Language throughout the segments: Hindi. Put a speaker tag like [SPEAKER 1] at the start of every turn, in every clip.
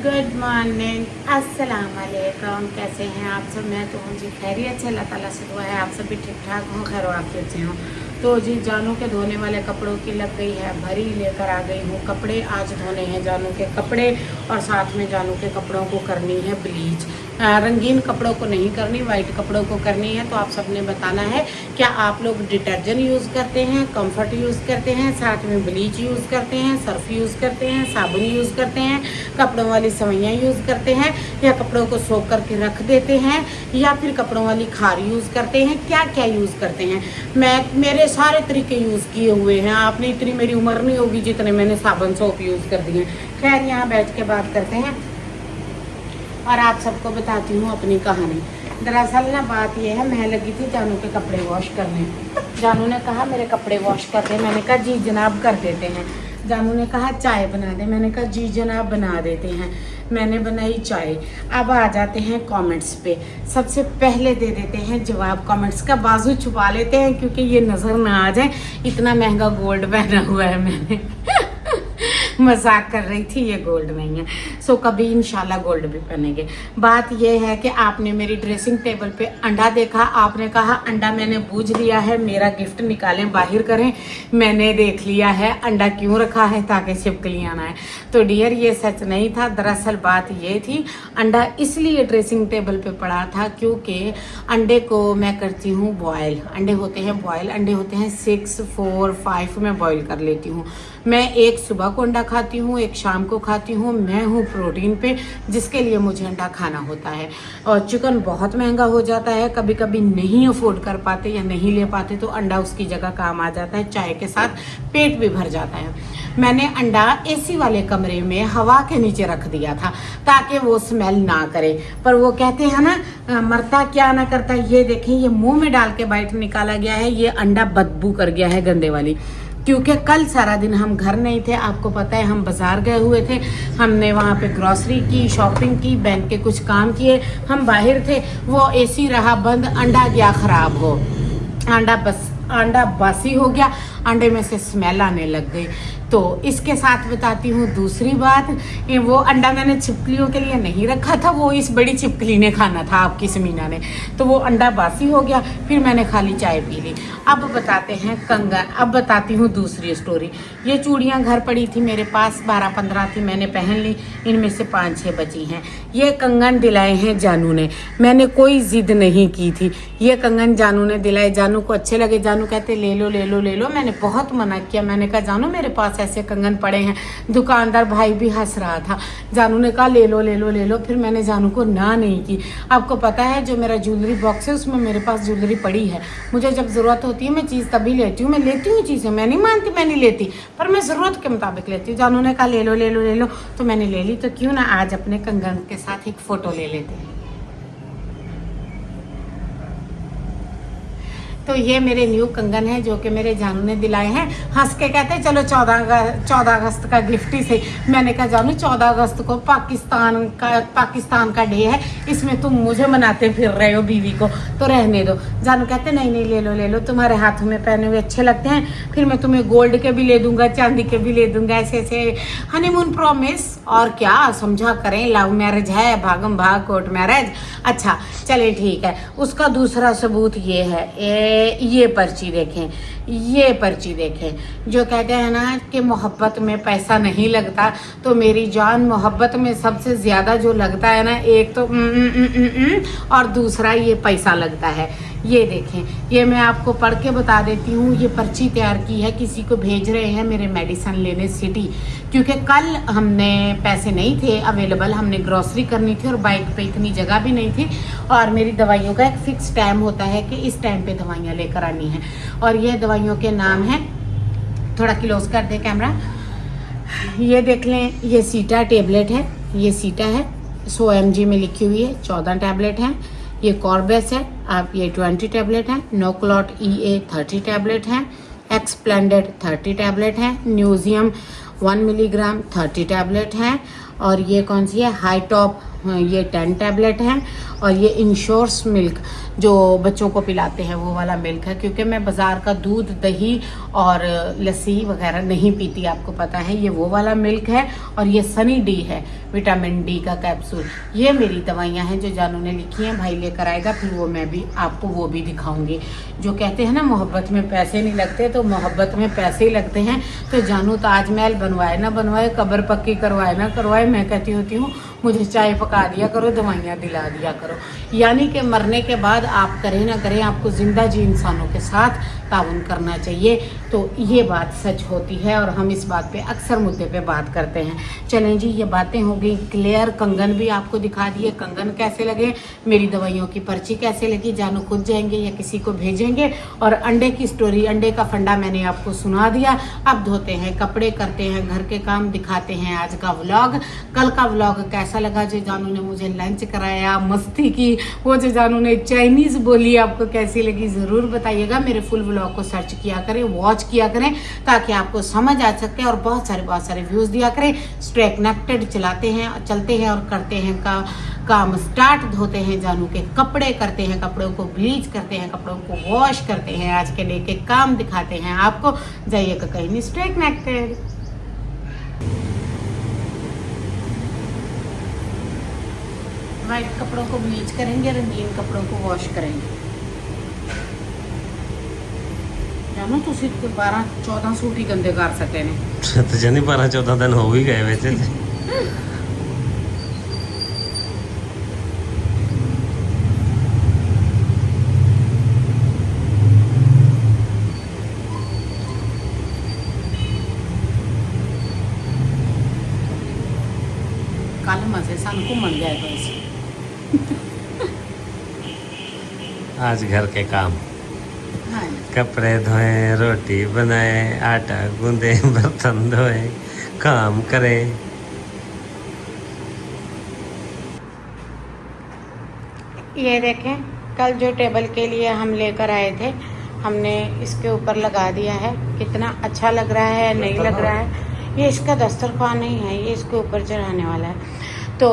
[SPEAKER 1] गुड मॉर्निंग, अस्सलाम वालेकुम। कैसे हैं आप सब? मैं तो हूँ जी खैरियत से, अल्लाह ताला से दुआ है आप सब भी ठीक ठाक हों, खैर वाफियत से हों। तो जी जानू के धोने वाले कपड़ों की लग गई है भरी, लेकर आ गई हूँ कपड़े। आज धोने हैं जानू के कपड़े और साथ में जानू के कपड़ों को करनी है ब्लीच। रंगीन कपड़ों को नहीं करनी, वाइट कपड़ों को करनी है। तो आप सबने बताना है क्या आप लोग डिटर्जेंट यूज़ करते हैं, कंफर्ट यूज़ करते हैं, साथ में ब्लीच यूज़ करते हैं, सर्फ यूज़ करते हैं, साबुन यूज़ करते हैं, कपड़ों वाली सवैयाँ यूज़ करते हैं, या कपड़ों को सोख करके रख देते हैं, या फिर कपड़ों वाली खार यूज़ करते हैं। क्या क्या यूज़ करते हैं? मेरे सारे तरीके यूज़ किए हुए हैं। आपने इतनी मेरी उम्र नहीं होगी जितने मैंने साबुन सोप यूज़ कर दिए। खैर यहाँ बैठ के बात करते हैं और आप सबको बताती हूँ अपनी कहानी। दरअसल ना बात यह है, मैं लगी थी जानू के कपड़े वॉश करने। जानू ने कहा मेरे कपड़े वॉश कर दे। मैंने कहा जी जनाब कर देते हैं। जानू ने कहा चाय बना दे। मैंने कहा जी जनाब बना देते हैं। मैंने बनाई चाय। अब आ जाते हैं कमेंट्स पे। सबसे पहले दे देते हैं जवाब। कमेंट्स का बाजू छुपा लेते हैं क्योंकि ये नज़र ना आ जाए। इतना महंगा गोल्ड पहना हुआ है मैंने मजाक कर रही थी, ये गोल्ड नहीं है। सो कभी इंशाल्लाह गोल्ड भी पहनेंगे। बात यह है कि आपने मेरी ड्रेसिंग टेबल पे अंडा देखा, आपने कहा अंडा मैंने बूझ लिया है, मेरा गिफ्ट निकालें बाहर करें। मैंने देख लिया है अंडा क्यों रखा है, ताकि छिपकलियां ना आए। तो डियर ये सच नहीं था। दरअसल बात ये थी, अंडा इसलिए ड्रेसिंग टेबल पे पड़ा था क्योंकि अंडे को मैं करती हूँ बॉयल। अंडे होते हैं बॉयल, अंडे होते हैं 6, 4, 5 में बॉयल कर लेती हूँ। मैं एक सुबह को अंडा खाती हूँ, एक शाम को खाती हूँ। मैं हूँ प्रोटीन पे, जिसके लिए मुझे अंडा खाना होता है। और चिकन बहुत महंगा हो जाता है, कभी कभी नहीं अफोर्ड कर पाते या नहीं ले पाते तो अंडा उसकी जगह काम आ जाता है। चाय के साथ पेट भी भर जाता है। मैंने अंडा एसी वाले कमरे में हवा के नीचे रख दिया था ताकि वो स्मेल ना करे। पर वो कहते हैं ना मरता क्या ना करता। ये देखें, ये मुंह में डाल के बाइट निकाला गया है। ये अंडा बदबू कर गया है गंदे वाली, क्योंकि कल सारा दिन हम घर नहीं थे। आपको पता है हम बाजार गए हुए थे। हमने वहाँ पे ग्रॉसरी की, शॉपिंग की, बैंक के कुछ काम किए। हम बाहर थे, वो एसी रहा बंद, अंडा गया खराब हो। अंडा बासी हो गया, अंडे में से स्मेल आने लग गई। तो इसके साथ बताती हूँ दूसरी बात, ये वो अंडा मैंने छिपकलियों के लिए नहीं रखा था, वो इस बड़ी छिपकली ने खाना था, आपकी समीना ने। तो वो अंडा बासी हो गया, फिर मैंने खाली चाय पी ली। अब बताते हैं कंगन। अब बताती हूँ दूसरी स्टोरी। ये चूड़ियाँ घर पड़ी थी मेरे पास, 12-15 थी, मैंने पहन ली। इनमें से 5-6 बची हैं। ये कंगन दिलाए हैं जानू ने, मैंने कोई जिद नहीं की थी। ये कंगन जानू ने दिलाए, जानू को अच्छे लगे। जानू कहते ले लो ले लो ले लो। मैंने बहुत मना किया। मैंने कहा जानू मेरे पास ऐसे कंगन पड़े हैं। दुकानदार भाई भी हंस रहा था। जानू ने कहा ले लो ले लो ले लो। फिर मैंने जानू को ना नहीं की। आपको पता है जो मेरा ज्वेलरी बॉक्स है उसमें मेरे पास ज्वेलरी पड़ी है। मुझे जब ज़रूरत होती है मैं चीज़ तभी लेती हूँ। मैं लेती हूँ चीज़ें, मैं नहीं मानती मैं नहीं लेती, पर मैं ज़रूरत के मुताबिक लेती हूँ। जानू ने कहा ले लो ले लो ले लो, तो मैंने ले ली। तो क्यों ना आज अपने कंगन के साथ एक फ़ोटो ले लेते हैं। तो ये मेरे न्यू कंगन है जो कि मेरे जानू ने दिलाए हैं। हंस के कहते हैं चलो 14 अगस्त का गिफ्ट ही से। मैंने कहा जानू 14 अगस्त को पाकिस्तान का डे है, इसमें तुम मुझे मनाते फिर रहे हो बीवी को, तो रहने दो। जानू कहते नहीं नहीं ले लो ले लो, तुम्हारे हाथों में पहने हुए अच्छे लगते हैं। फिर मैं तुम्हें गोल्ड के भी ले दूंगा, चांदी के भी ले दूंगा, ऐसे ऐसे हनीमून प्रॉमिस। और क्या समझा करें, लव मैरिज है, भागम भाग कोर्ट मैरिज। अच्छा चले ठीक है। उसका दूसरा सबूत ये है, ये पर्ची देखें, ये पर्ची देखें। जो कहते हैं ना कि मोहब्बत में पैसा नहीं लगता, तो मेरी जान मोहब्बत में सबसे ज़्यादा जो लगता है ना, एक तो और दूसरा ये पैसा लगता है। ये देखें, ये मैं आपको पढ़ के बता देती हूँ। ये पर्ची तैयार की है, किसी को भेज रहे हैं मेरे मेडिसिन लेने सिटी, क्योंकि कल हमने पैसे नहीं थे अवेलेबल, हमने ग्रॉसरी करनी थी और बाइक पे इतनी जगह भी नहीं थी। और मेरी दवाइयों का एक फ़िक्स टाइम होता है कि इस टाइम पे दवाइयाँ लेकर आनी हैं। और ये दवाइयों के नाम हैं, थोड़ा क्लोज कर दे कैमरा, ये देख लें। ये सीटा टेबलेट है, ये सीटा है, 100 mg में लिखी हुई है, 14 टैबलेट हैं। ये कॉर्बेस है, आप ये 20 टैबलेट हैं। नोक्लॉट EA 30 टैबलेट हैं। एक्सप्लेंडेड 30 टैबलेट हैं। न्यूजियम 1 मिलीग्राम 30 टैबलेट हैं। और ये कौन सी है, हाई टॉप ये 10 टैबलेट हैं और ये इंश्योर्स मिल्क जो बच्चों को पिलाते हैं वो वाला मिल्क है, क्योंकि मैं बाज़ार का दूध, दही और लस्सी वगैरह नहीं पीती, आपको पता है। ये वो वाला मिल्क है और ये सनी डी है, विटामिन डी का कैप्सूल। ये मेरी दवाइयाँ हैं जो जानू ने लिखी हैं, भाई लेकर आएगा, फिर वो मैं भी आपको वो भी दिखाऊंगी। जो कहते हैं ना मोहब्बत में पैसे नहीं लगते, तो मोहब्बत में पैसे ही लगते हैं। तो जानू ताजमहल बनवाए ना बनवाए, कब्र पक्की करवाए ना करवाए, मैं कहती होती हूँ मुझे चाय पका दिया करो, दवाइयाँ दिला दिया करो। यानी कि मरने के बाद आप करें ना करें, आपको जिंदा जी इंसानों के साथ ताउन करना चाहिए। तो ये बात सच होती है और हम इस बात पे अक्सर मुद्दे पे बात करते हैं। चलें जी, ये बातें हो गई क्लियर। कंगन भी आपको दिखा दिए, कंगन कैसे लगे, मेरी दवाइयों की पर्ची कैसे लगी, जानू खुद जाएंगे या किसी को भेजेंगे। और अंडे की स्टोरी, अंडे का फंडा मैंने आपको सुना दिया। अब धोते हैं कपड़े, करते हैं घर के काम, दिखाते हैं आज का व्लॉग। कल का व्लॉग कैसा लगा, जो जानू ने मुझे लंच कराया, मस्ती की, वो जो जानू ने चाइनीज बोली, आपको कैसी लगी ज़रूर बताइएगा। मेरे फुल व्लॉग को सर्च किया करें, वॉच किया करें, ताकि आपको समझ आ सके और बहुत सारे व्यूज दिया करें। स्टे कनेक्टेड, चलाते हैं, चलते हैं और करते हैं काम स्टार्ट। धोते हैं जानू के कपड़े, करते हैं कपड़ों को ब्लीच, करते हैं कपड़ों को वॉश, करते हैं आज के लेके काम, दिखाते हैं आपको। जाइएगा कहीं नहीं, स्टे कनेक्टेड। वाइट कपड़ों को ब्लीच करेंगे, रंगीन कपड़ों को वॉश करेंगे। जानू तुसी 12-14 सूट ही गंदे कर सकते ने
[SPEAKER 2] तो जानी 12-14 दिन हो भी गए वैसे।
[SPEAKER 1] कल मजे सन घूमन गए तो
[SPEAKER 2] आज घर के काम,
[SPEAKER 1] हाँ,
[SPEAKER 2] कपड़े धोए, रोटी बनाए, आटा गूंदे, बर्तन धोए, काम करे।
[SPEAKER 1] ये देखें, कल जो टेबल के लिए हम लेकर आए थे, हमने इसके ऊपर लगा दिया है। कितना अच्छा लग रहा है, नहीं लग रहा है। ये इसका दस्तरखान नहीं है, ये इसके ऊपर चढ़ाने वाला है। तो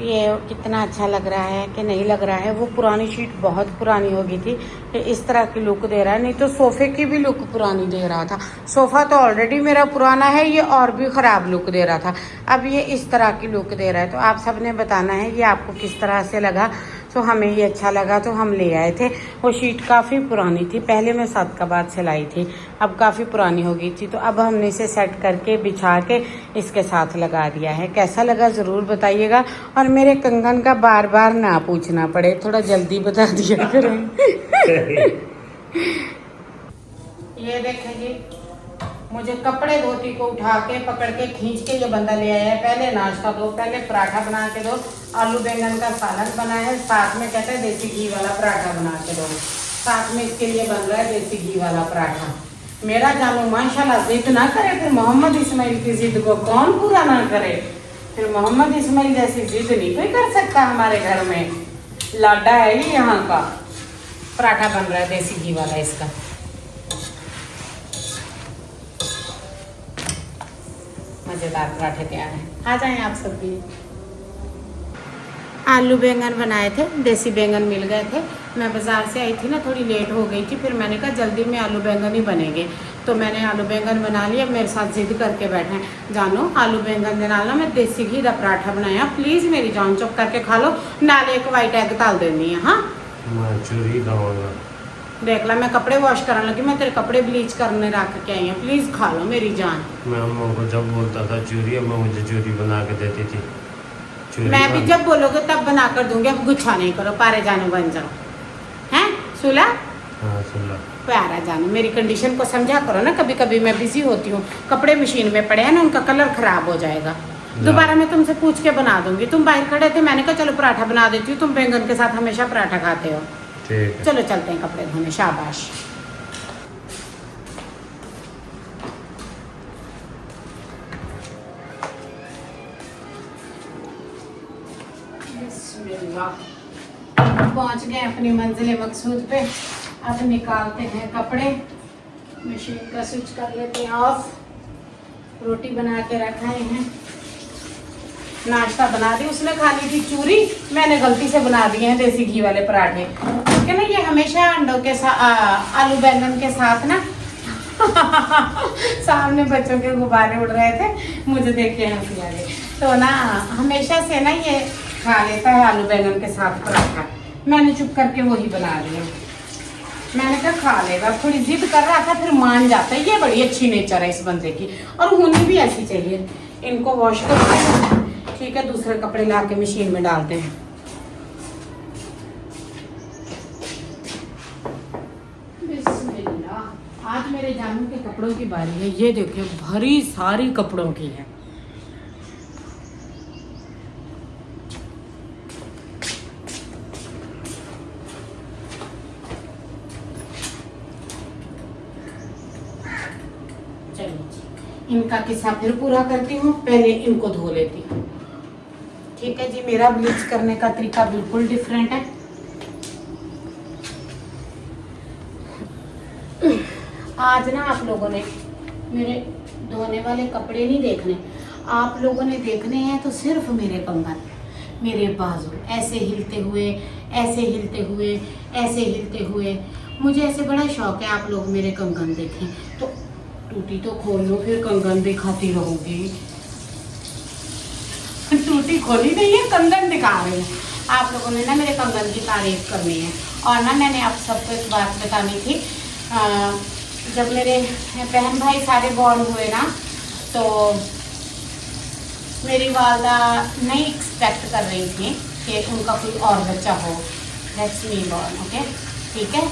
[SPEAKER 1] ये कितना अच्छा लग रहा है कि नहीं लग रहा है। वो पुरानी शीट बहुत पुरानी हो गई थी, ये इस तरह की लुक दे रहा है। नहीं तो सोफे की भी लुक पुरानी दे रहा था। सोफा तो ऑलरेडी मेरा पुराना है, ये और भी ख़राब लुक दे रहा था। अब ये इस तरह की लुक दे रहा है। तो आप सब ने बताना है ये आपको किस तरह से लगा। तो हमें ये अच्छा लगा तो हम ले आए थे। वो शीट काफ़ी पुरानी थी, पहले मैं सादकाबाद से लाई थी, अब काफ़ी पुरानी हो गई थी। तो अब हमने इसे सेट करके बिछा के इसके साथ लगा दिया है। कैसा लगा ज़रूर बताइएगा। और मेरे कंगन का बार बार ना पूछना पड़े, थोड़ा जल्दी बता दिया करें। ये देखें जी, मुझे कपड़े धोती को उठा के पकड़ के खींच के ये बंदा ले आया है। पहले नाश्ता दो, पहले पराठा बना के दो, आलू बैंगन का सालन बना है, साथ में कहते हैं देसी घी वाला पराठा बना के दो। साथ में इसके लिए बन रहा है देसी घी वाला पराठा। मेरा जानू माशाल्लाह जिद ना करे, फिर मोहम्मद इस्माइल की जिद को कौन पूरा ना करे। फिर मोहम्मद इस्माइल जैसी जिद नहीं कोई कर सकता हमारे घर में। लाडा है ही यहाँ का। पराठा बन रहा है देसी घी वाला इसका। मज़ेदार पराठे तैयार हैं, आ जाएं आप सब भी। आलू बैंगन बनाए थे, देसी बैंगन मिल गए थे। मैं बाज़ार से आई थी ना, थोड़ी लेट हो गई थी, फिर मैंने कहा जल्दी में आलू बैंगन ही बनेंगे, तो मैंने आलू बैंगन बना लिया। मेरे साथ जिद करके बैठे, जानो आलू बैंगन के नाल ना मैं देसी घी का पराठा बनाया, प्लीज़ मेरी जान चुप करके खा लो, नाले एक वाइट एग तल देनी है। हाँ
[SPEAKER 2] चूरी खाऊंगा।
[SPEAKER 1] देख ला, मैं कपड़े वॉश करने लगी, मैं तेरे कपड़े ब्लीच करने रख के आई हूँ, प्लीज़ खा लो मेरी जान।
[SPEAKER 2] मैं अम्मा को जब बोलता था चूरी, अम्मा मुझे चूरी बना के देती थी।
[SPEAKER 1] मैं भी जब बोलोगे तब बना कर दूंगी, अब गुच्छा नहीं करो, पारे जानू बन जाओ। हैं सुला?
[SPEAKER 2] हाँ सुला।
[SPEAKER 1] प्यारा जानू, मेरी कंडीशन को समझा करो ना। कभी कभी मैं बिजी होती हूँ, कपड़े मशीन में पड़े हैं ना, उनका कलर खराब हो जाएगा। दोबारा मैं तुमसे पूछ के बना दूंगी। तुम बाहर खड़े थे, मैंने कहा चलो पराठा बना देती हूँ, तुम बैंगन के साथ हमेशा पराठा खाते हो।
[SPEAKER 2] ठीक है।
[SPEAKER 1] चलो चलते हैं कपड़े धोने, शाबाश। पहुंच गए अपनी मंजिल मकसूद पे। अब निकालते हैं कपड़े, मशीन का स्विच कर लेते हैं ऑफ। रोटी बना के रखाए हैं, नाश्ता बना दी। उसने खा ली थी चूरी, मैंने गलती से बना दिए हैं देसी घी वाले पराठे। ठीक है ना, ये हमेशा अंडों के साथ आलू बैंगन के साथ ना सामने बच्चों के गुब्बारे उड़ रहे थे, मुझे देख के हंसी आ गई। तो ना हमेशा से ना ये खा लेता है आलू बैंगन के साथ पराठा। मैंने चुप करके वही बना दिया। मैंने कहा खा लेगा, थोड़ी जिद कर रहा था फिर मान जाता है। ये बड़ी अच्छी नेचर है इस बंदे की, और होनी भी ऐसी चाहिए। इनको वॉश करते हैं, ठीक है, दूसरे कपड़े ला के मशीन में डालते हैं। बिस्मिल्लाह। आज मेरे जानू के कपड़ों की बारी है। ये देखिए भरी सारी कपड़ों की है। इनका किस्सा फिर पूरा करती हूँ, पहले इनको धो लेती हूँ। ठीक है जी, मेरा ब्लीच करने का तरीका बिल्कुल डिफरेंट है। आज ना आप लोगों ने मेरे धोने वाले कपड़े नहीं देखने, आप लोगों ने देखने हैं तो सिर्फ मेरे कंगन, मेरे बाजू ऐसे हिलते हुए, ऐसे हिलते हुए, ऐसे हिलते हुए। मुझे ऐसे बड़ा शौक है आप लोग मेरे कंगन देखें। तो टूटी तो खोल लो, फिर कंगन दिखाती रहोगी। टूटी खोली नहीं है, कंगन दिखा रही हूँ। आप लोगों ने ना मेरे कंगन की तारीफ करनी है। और ना मैंने आप सबको एक बात बतानी थी। जब मेरे बहन भाई सारे बॉर्न हुए ना, तो मेरी वालदा नहीं एक्सपेक्ट कर रही थी कि उनका कोई और बच्चा हो। दैट्स मी बॉर्न, ओके, ठीक है।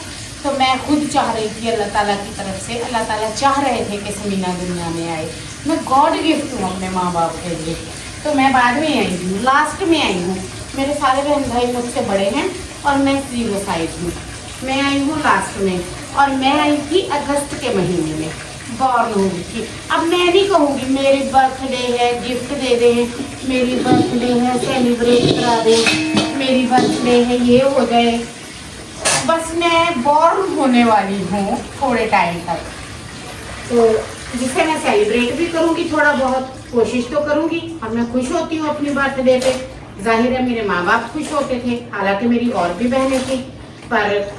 [SPEAKER 1] तो मैं खुद चाह रही थी, अल्लाह ताला की तरफ से, अल्लाह ताला चाह रहे थे कि समीना दुनिया में आए। मैं गॉड गिफ्ट हूँ अपने माँ बाप के लिए। तो मैं बाद में आई हूँ, लास्ट में आई हूँ। मेरे सारे बहन भाई मुझसे बड़े हैं और मैं 0 साइज हूँ। मैं आई हूँ लास्ट में, और मैं आई थी अगस्त के महीने में, बॉर्न हुई थी। अब मैं नहीं कहूँगी मेरी बर्थडे है गिफ्ट दे दें, मेरी बर्थडे है सेलिब्रेट करा दें, मेरी बर्थडे है ये हो जाए। बस मैं बॉर्न होने वाली हूँ थोड़े टाइम तक, तो जिसे मैं सेलिब्रेट भी करूँगी, थोड़ा बहुत कोशिश तो करूँगी। और मैं खुश होती हूँ अपनी बर्थडे पे। जाहिर है मेरे माँ बाप खुश होते थे, हालांकि मेरी और भी बहनें थी, पर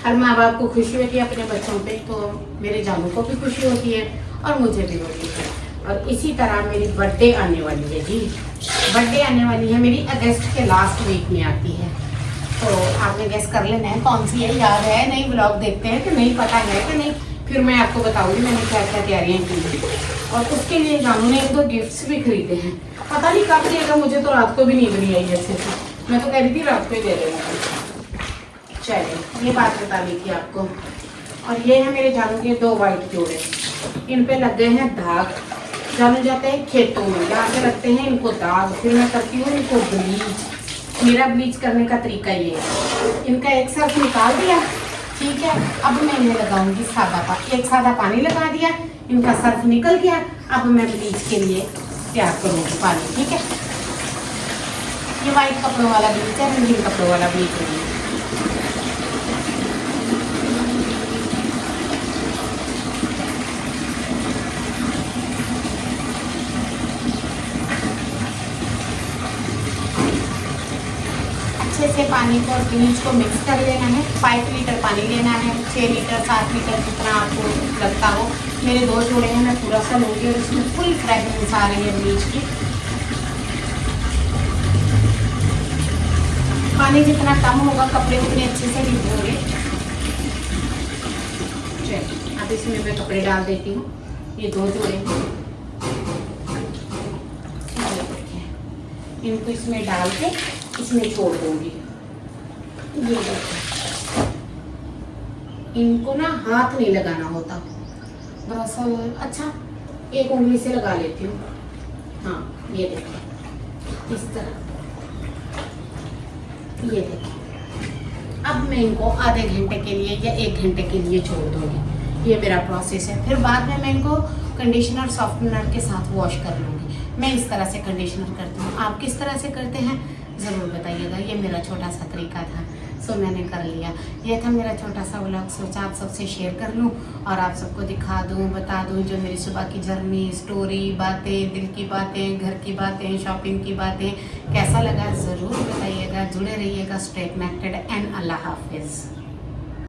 [SPEAKER 1] हर माँ बाप को खुशी होती है अपने बच्चों पे, तो मेरे जानू को भी खुशी होती है और मुझे भी होती है। और इसी तरह मेरी बर्थडे आने वाली है जी, बर्थडे आने वाली है मेरी, अगस्त के लास्ट वीक में आती है। तो आपने गेस कर लेना है कौन सी है, याद है नहीं, ब्लॉग देखते हैं कि नहीं, पता है कि नहीं, फिर मैं आपको बताऊंगी मैंने क्या क्या तैयारियां की। और उसके लिए जानू ने 1-2 गिफ्ट्स भी खरीदे हैं, पता नहीं कब देगा, मुझे तो रात को भी नींद नहीं आई अच्छे से। मैं तो कह रही थी रात को ही दे देना। चलिए, ये बात बता दी थी आपको। और ये है मेरे जानू के 2 वाइट जोड़े, इन पे लग गए हैं दाग। जानू जाते हैं खेतों में, जहाँ से लगते हैं इनको दाग, फिर मैं करती हूँ इनको ब्लीच। मेरा ब्लीच करने का तरीका ये है, इनका एक सर्फ निकाल दिया, ठीक है। अब मैं इन्हें लगाऊंगी सादा पानी, एक सादा पानी लगा दिया, इनका सर्फ निकल गया। अब मैं ब्लीच के लिए तैयार करूँगी पानी, ठीक है। ये वाइट कपड़ों वाला ब्लीच है, रंगीन कपड़ों वाला ब्लीच है। अच्छे से पानी को और ब्लीच को मिक्स कर लेना है। 5 लीटर पानी लेना है, 6 लीटर 7 लीटर जितना आपको लगता हो। मेरे 2 जोड़े हैं, मैं पूरा सा लूँगी और इसमें फुल फ्रेगनेंस आ रही है ब्लीच की। पानी जितना कम होगा कपड़े उतने अच्छे से नहीं धोंगे। चलिए, अब इसमें मैं कपड़े डाल देती हूँ। ये 2 जोड़े हैं, इनको इसमें डाल के इसमें छोड़ दूंगी। ये देखो, इनको ना हाथ नहीं लगाना होता दरअसल। अच्छा, एक उंगली से लगा लेती हूँ। हाँ, ये देखो इस तरह, ये देखो। अब मैं इनको आधे घंटे के लिए या 1 घंटे के लिए छोड़ दूँगी। ये मेरा प्रोसेस है। फिर बाद में मैं इनको कंडीशनर सॉफ्टनर के साथ वॉश कर लूँगी। मैं इस तरह से कंडीशनर करती हूँ, आप किस तरह से करते हैं ज़रूर बताइएगा। ये मेरा छोटा सा तरीका था। सो मैंने कर लिया। ये था मेरा छोटा सा व्लॉग, सोचा आप सबसे शेयर कर लूँ और आप सबको दिखा दूँ, बता दूँ जो मेरी सुबह की जर्नी, स्टोरी, बातें, दिल की बातें, घर की बातें, शॉपिंग की बातें, कैसा लगा ज़रूर बताइएगा। जुड़े रहिएगा, स्टे कनेक्टेड एंड अल्लाह हाफिज़।